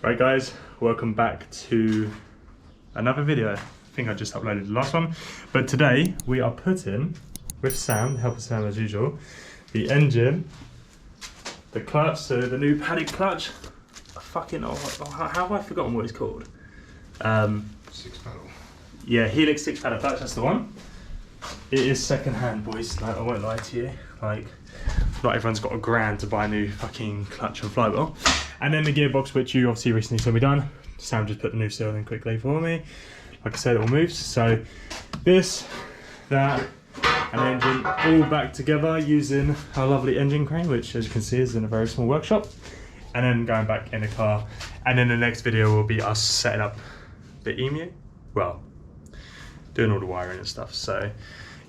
Right guys, welcome back to another video. I think I just uploaded the last one. But today we are putting, with Sam, help Sam as usual, the engine, the clutch, so the new Paddle clutch. How have I forgotten what it's called? 6-pedal. Yeah, Helix 6-pedal clutch, that's the one. It is second hand, boys, like, I won't lie to you. Like, not everyone's got £1,000 to buy a new fucking clutch and flywheel. And then the gearbox, which you obviously recently saw me done. Sam just put the new seal in quickly for me. Like I said, it all moves. So this, that, and engine all back together using our lovely engine crane, which as you can see is in a very small workshop. And then going back in the car. And then the next video will be us setting up the 𝗦𝗵𝗲. Well, doing all the wiring and stuff. So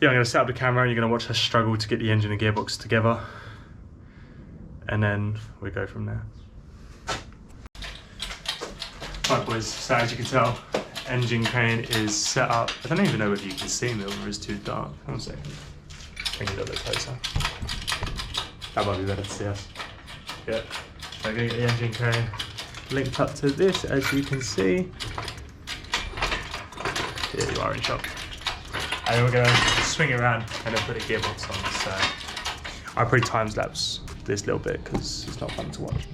yeah, I'm gonna set up the camera and you're gonna watch us struggle to get the engine and gearbox together. And then we go from there. Right boys, so as you can tell, engine crane is set up. I don't even know whether you can see me or it's too dark. Hold on a second. Bring it a little bit closer. That might be better to see us. Yeah. So I'm gonna get the engine crane linked up to this, as you can see. Yeah, you are in shot. And then we're gonna swing around and then put the gearbox on. So I'll probably time lapse this little bit because it's not fun to watch.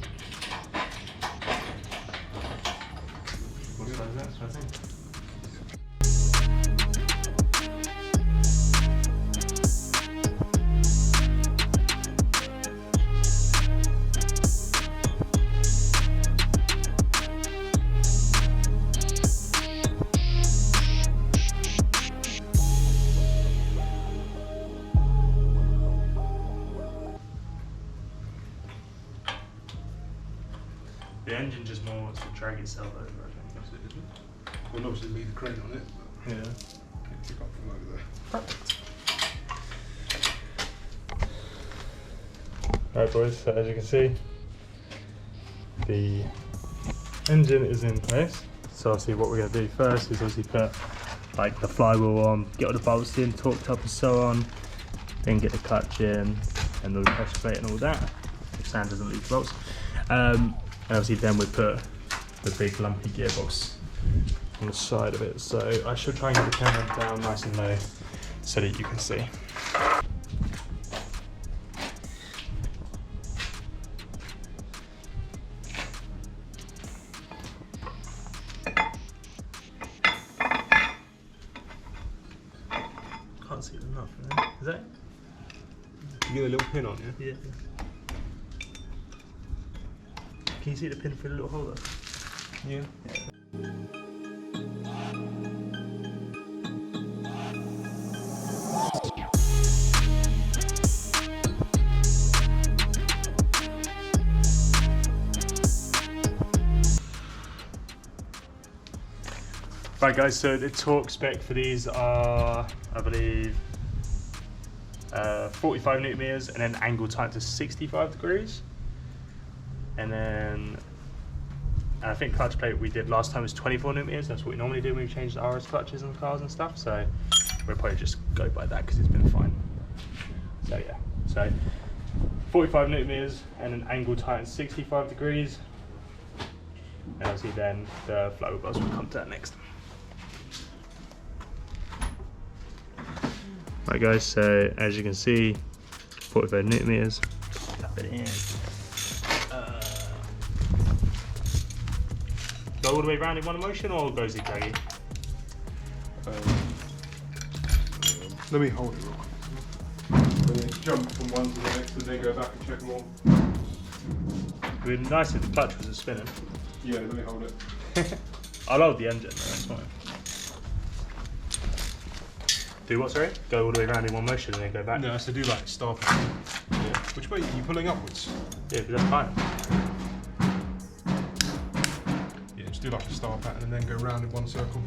The engine just more wants to drag itself over, I think. That's it, isn't it? We'll obviously leave the crane on it, but Yeah. pick up from over there. Perfect. Alright boys, so as you can see, the engine is in place. So obviously what we're going to do first is obviously put like the flywheel on, get all the bolts in, torqued up and so on, then get the clutch in and all the pressure plate and all that, if Sam doesn't leave the bolts. And obviously then we put the big lumpy gearbox on the side of it. So I should try and get the camera down nice and low so that you can see. Can't see it enough, right? Is that? You get a little pin on, yeah? Yeah. Can you see the pin through the little hole there? Yeah. Right guys, so the torque spec for these are, I believe, 45 Nm and then angle tight to 65 degrees. And then I think clutch plate we did last time was 24 Nm. That's what we normally do when we change the RS clutches in the cars and stuff. So we'll probably just go by that because it's been fine. So yeah, so 45 Nm and an angle tight at 65 degrees. And obviously then the flywheel belts will come to that next. Right guys, so as you can see, 45 Nm. Tap it in. Go all the way around in one motion or go zigzaggy? Let me hold it real quick. And then jump from one to the next and then go back and check them all. It would be nice if the clutch was spinning. Yeah, let me hold it. I'll hold the engine though, that's fine. Do what, sorry? Go all the way around in one motion and then go back? No, I said do like star pattern. Yeah. Which way are you pulling upwards? Yeah, because that's fine. Yeah, just do like a star pattern and then go round in one circle.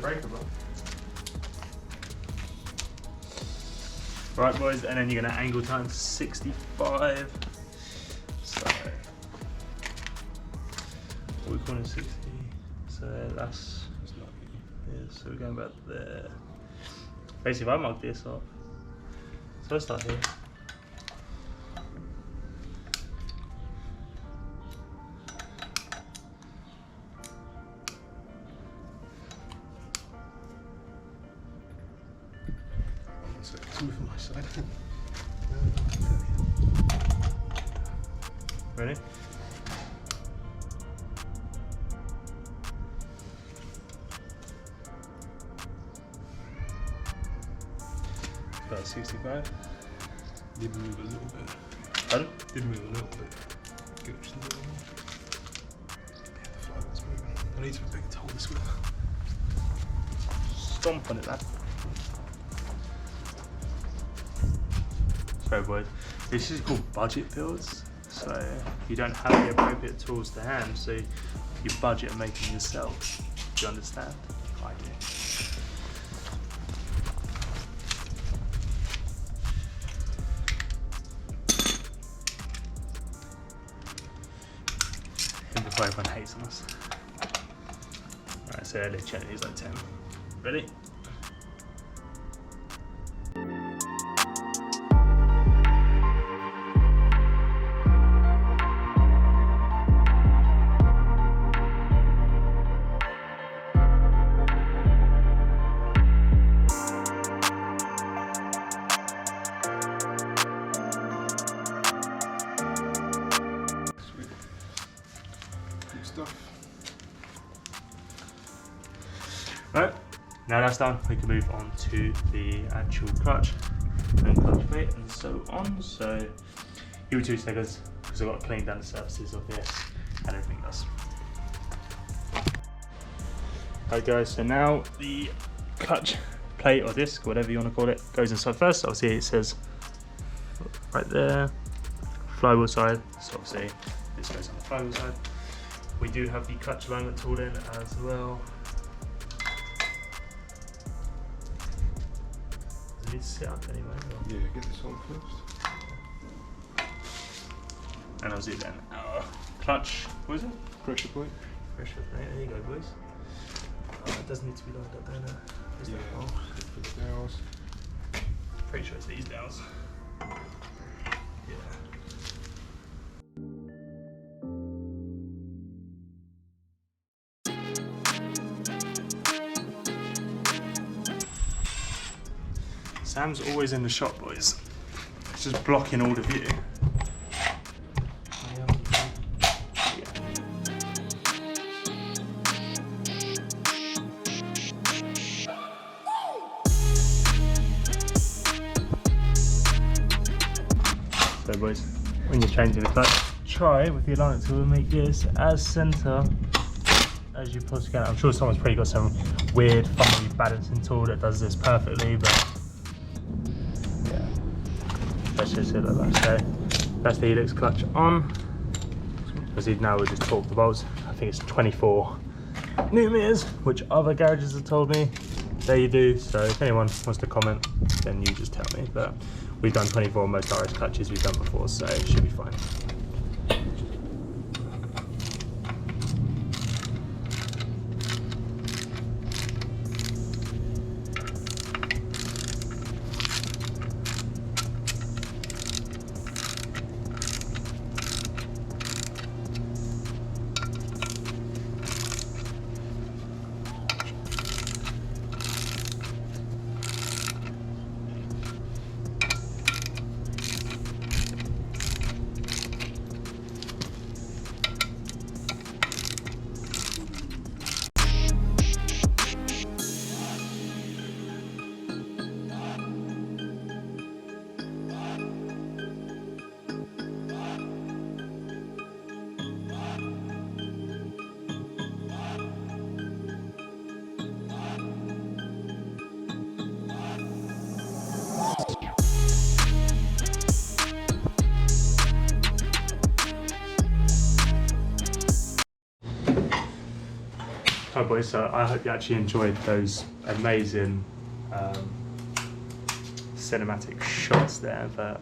breaker, bro. Right, boys, and then you're gonna angle times 65. So, what we call it 60. So that's, yeah, so we're going about there. Basically, if I mark this off, so let's start here. Two from my side. Ready? About 65. Did move a little bit. Pardon? Did move a little bit. Get just a little more. Yeah, the flywheel's moving. I need to be big to hold this with. Stomp on it, lad. So, boys, this is called budget builds. So you don't have the appropriate tools to hand, so you budget and make them yourself. Do you understand? I do. And before everyone hates on us. Alright, so early challenge is like 10. Ready? Right, now that's done, we can move on to the actual clutch and clutch plate and so on. So here are 2 seconds because I've got to clean down the surfaces of this and everything else. Right guys, so now the clutch plate or disc, whatever you want to call it, goes inside first. Obviously it says right there, flywheel side, so obviously this goes on the flywheel side. We do have the clutch alignment tool in as well. Does it need to sit up anyway? Or? Yeah, get this on first. And I'll do then our clutch, what is it? Pressure plate. Pressure plate, there you go boys. Oh, it does need to be lined up, don't it? Is Yeah, that wrong? for the dowels. Pretty sure it's these dowels. Yeah. Sam's always in the shop, boys. It's just blocking all the view. So boys, when you're changing the clutch, try with the alignment tool and make this as centre as you possibly can. I'm sure someone's probably got some weird funny balancing tool that does this perfectly, but yeah, let's just hit it like that. So that's the Helix clutch on. As now we just torque the bolts. I think it's 24 Newton-meters, which other garages have told me. There you do. So if anyone wants to comment, then you just tell me. But we've done 24 on most RS clutches we've done before, so it should be fine. Hi boys, so I hope you actually enjoyed those amazing cinematic shots there, but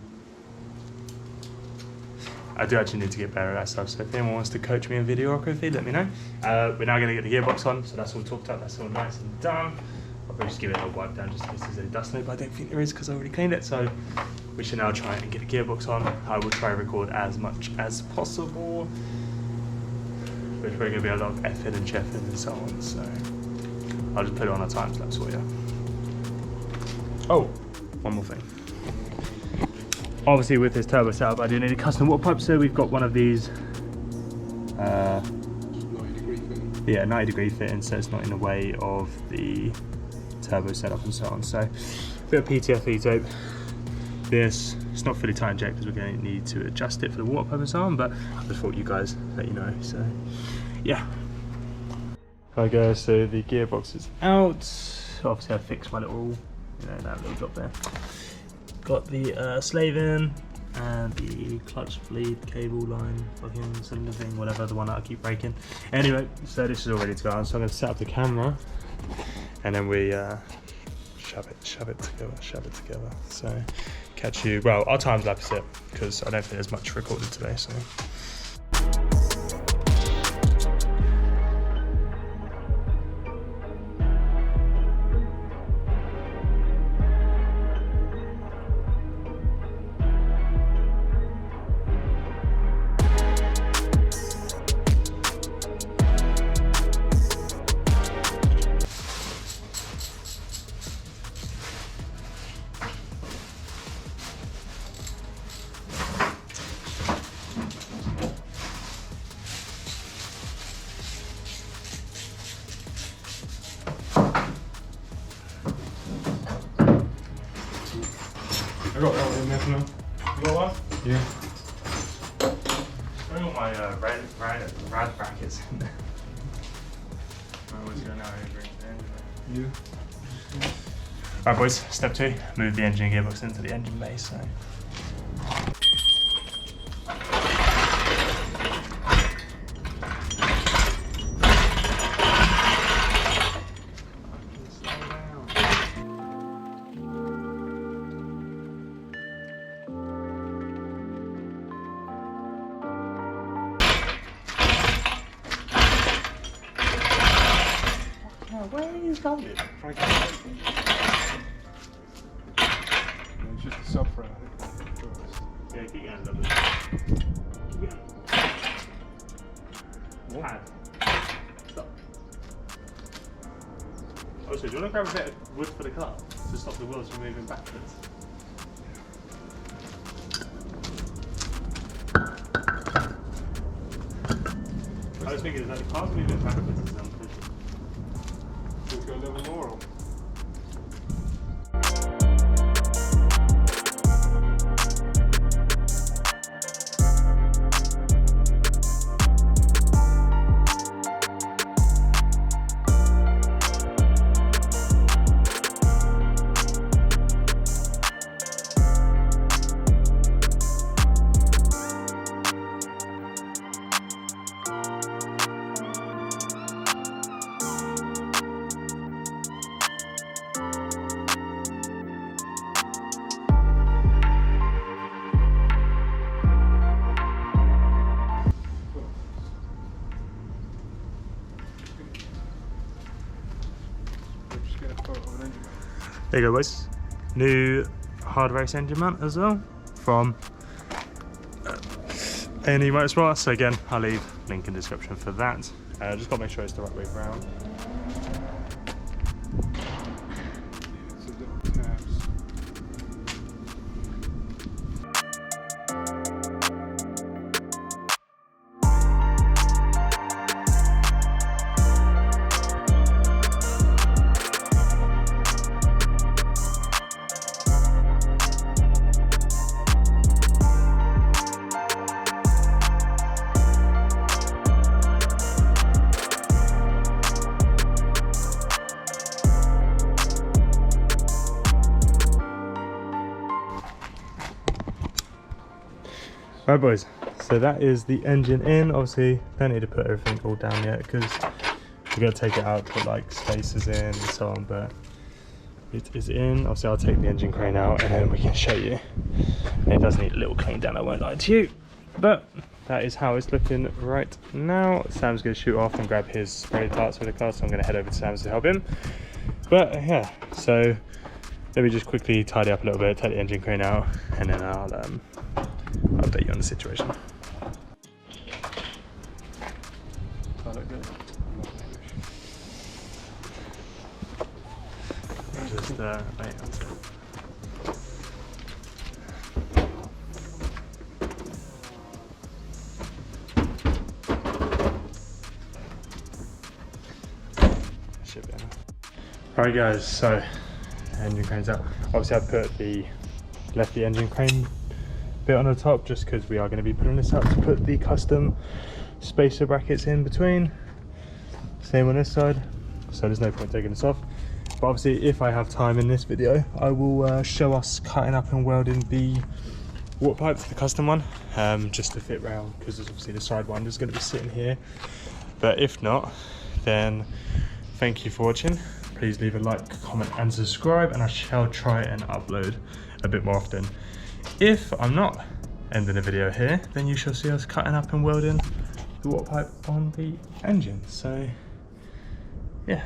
I do actually need to get better at that stuff, so if anyone wants to coach me in videography, let me know. We're now going to get the gearbox on, so that's all talked up, that's all nice and done. I'll probably just give it a wipe down just in case there's any dust on it, but I don't think there is because I already cleaned it, so we should now try and get the gearbox on. I will try and record as much as possible. There's probably going to be a lot of effing and cheffing and so on, so I'll just put it on a time lapse for you. Oh, one more thing. Obviously with this turbo setup I do need a custom water pipe, so we've got one of these 90-degree fitting. Yeah, 90-degree fitting, so it's not in the way of the turbo setup and so on. So a bit of PTFE tape. This, it's not fully tight inject because we're going to need to adjust it for the water pump and so on, but I just thought you guys let you know, so yeah. Hi guys, so the gearbox is out. Obviously I fixed my little, that little drop there. Got the slave in and the clutch bleed cable line, fucking cylinder thing, whatever, the one that I keep breaking. Anyway, so this is all ready to go on, so I'm going to set up the camera and then we shove it together. So catch you, well, I'll time lapse it because I don't think there's much recorded today, so. I got that one in there for now. You got one? Yeah. I got my rad brackets in there. I always go now over into the engine. Yeah. Alright boys, step 2, move the engine and gearbox into the engine bay, so. Where are you going? It's just a subframe, I think. Yeah, keep your hands up. Keep your hands. Stop. Oh, so do you want to grab a bit of wood for the car to stop the wheels from moving backwards? I was thinking that the car's moving backwards is unpushing. Let's go a little more on. There you go boys, new hard race engine mount as well from A&E Motorsport, so again I'll leave link in description for that. Just got to make sure it's the right way round. So little tabs. Right boys, so that is the engine in. Obviously don't need to put everything all down yet because We're gonna take it out, put like spacers in and so on, but it is in. Obviously I'll take the engine crane out and then we can show you. And it does need a little clean down, I won't lie to you. But that is how it's looking right now. Sam's gonna shoot off and grab his spray parts for the car, so I'm gonna head over to Sam's to help him. But yeah, so let me just quickly tidy up a little bit, take the engine crane out, and then I'll update you on the situation. Just wait on it. Should be enough. Alright guys, so engine crane's out. Obviously I've left the engine crane bit on the top just because we are going to be putting this out to put the custom spacer brackets in between. Same on this side, so there's no point taking this off. But obviously if I have time in this video, I will show us cutting up and welding the water pipe to the custom one, just to fit round, because there's obviously the side one is going to be sitting here. But if not, then thank you for watching. Please leave a like, comment and subscribe, and I shall try and upload a bit more often. If I'm not ending the video here, then you shall see us cutting up and welding the water pipe on the engine. So yeah.